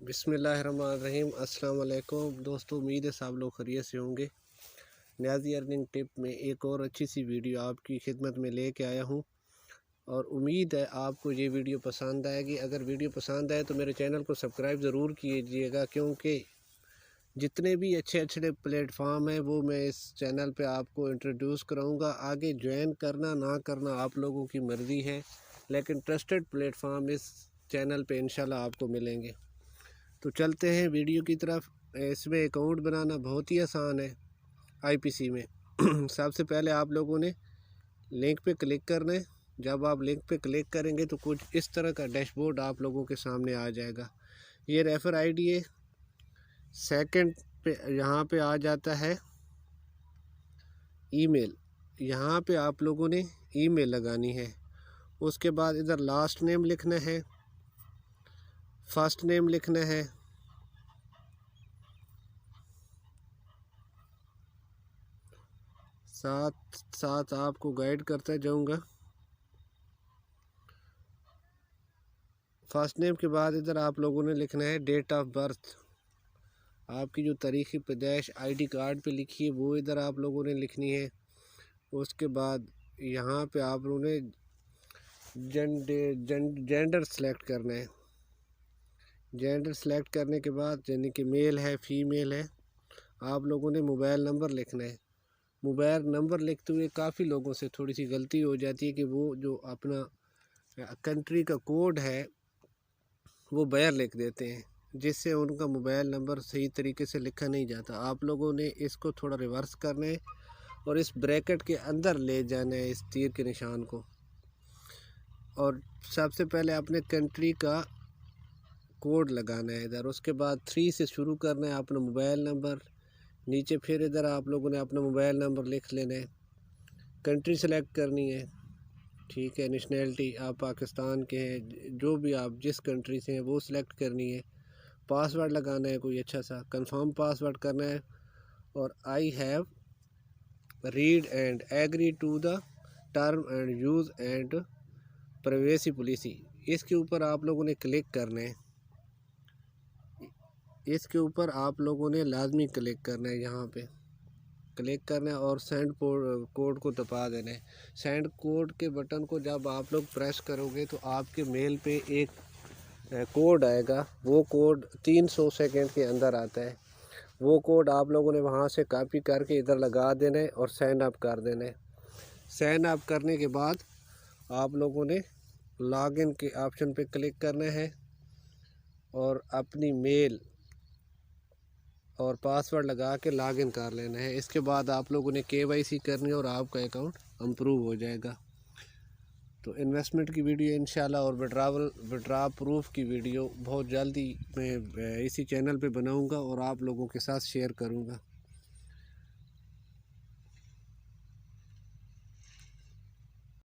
बिस्मिल्लाहिर्रहमानिर्रहीम। अस्सलाम वालेकुम दोस्तों, उम्मीद है सब लोग खैरियत से होंगे। न्याज़ी अर्निंग टिप में एक और अच्छी सी वीडियो आपकी खिदमत में लेके आया हूँ और उम्मीद है आपको ये वीडियो पसंद आएगी। अगर वीडियो पसंद आए तो मेरे चैनल को सब्सक्राइब ज़रूर कीजिएगा, क्योंकि जितने भी अच्छे अच्छे प्लेटफॉर्म हैं वो मैं इस चैनल पे आपको इंट्रोड्यूस कराऊँगा। आगे ज्वाइन करना ना करना आप लोगों की मर्ज़ी है, लेकिन ट्रस्टेड प्लेटफॉर्म इस चैनल पे इंशाल्लाह आपको मिलेंगे। तो चलते हैं वीडियो की तरफ। इसमें अकाउंट बनाना बहुत ही आसान है आईपीसी में। सबसे पहले आप लोगों ने लिंक पे क्लिक करना है। जब आप लिंक पे क्लिक करेंगे तो कुछ इस तरह का डैशबोर्ड आप लोगों के सामने आ जाएगा। ये रेफ़र आईडी है। सेकंड पे यहाँ पे आ जाता है ईमेल। यहाँ पे आप लोगों ने ईमेल लगानी है। उसके बाद इधर लास्ट नेम लिखना है, फर्स्ट नेम लिखना है, साथ साथ आपको गाइड करता जाऊंगा। फर्स्ट नेम के बाद इधर आप लोगों ने लिखना है डेट ऑफ बर्थ। आपकी जो तारीख़ पैदाइश आईडी कार्ड पे लिखी है वो इधर आप लोगों ने लिखनी है। उसके बाद यहाँ पे आप लोगों ने जेंडर सेलेक्ट करना है। जेंडर सेलेक्ट करने के बाद यानी कि मेल है फीमेल है, आप लोगों ने मोबाइल नंबर लिखना है। मोबाइल नंबर लिखते हुए काफ़ी लोगों से थोड़ी सी गलती हो जाती है कि वो जो अपना कंट्री का कोड है वो बाहर लिख देते हैं, जिससे उनका मोबाइल नंबर सही तरीके से लिखा नहीं जाता। आप लोगों ने इसको थोड़ा रिवर्स करना है और इस ब्रैकेट के अंदर ले जाना है इस तीर के निशान को। और सबसे पहले अपने कंट्री का कोड लगाना है इधर। उसके बाद 3 से शुरू करना है अपना मोबाइल नंबर। नीचे फिर इधर आप लोगों ने अपना मोबाइल नंबर लिख लेना है। कंट्री सेलेक्ट करनी है, ठीक है। नेशनैलिटी आप पाकिस्तान के हैं, जो भी आप जिस कंट्री से हैं वो सिलेक्ट करनी है। पासवर्ड लगाना है कोई अच्छा सा, कंफर्म पासवर्ड करना है। और I have read and agree to the term and use and privacy policy, इसके ऊपर आप लोगों ने क्लिक करना है। इसके ऊपर आप लोगों ने लाजमी क्लिक करना है, यहाँ पे क्लिक करना है और सेंड कोड को दबा देना है। सेंड कोड के बटन को जब आप लोग प्रेस करोगे तो आपके मेल पे एक कोड आएगा। वो कोड 300 सेकंड के अंदर आता है। वो कोड आप लोगों ने वहाँ से कॉपी करके इधर लगा देना है और साइन अप कर देना है। साइन अप करने के बाद आप लोगों ने लॉगिन के ऑप्शन पे क्लिक करना है और अपनी मेल और पासवर्ड लगा के लॉगिन कर लेना है। इसके बाद आप लोगों ने KYC करनी है और आपका अकाउंट अप्रूव हो जाएगा। तो इन्वेस्टमेंट की वीडियो इंशाल्लाह और विड्रॉ प्रूफ की वीडियो बहुत जल्दी मैं इसी चैनल पे बनाऊंगा और आप लोगों के साथ शेयर करूंगा।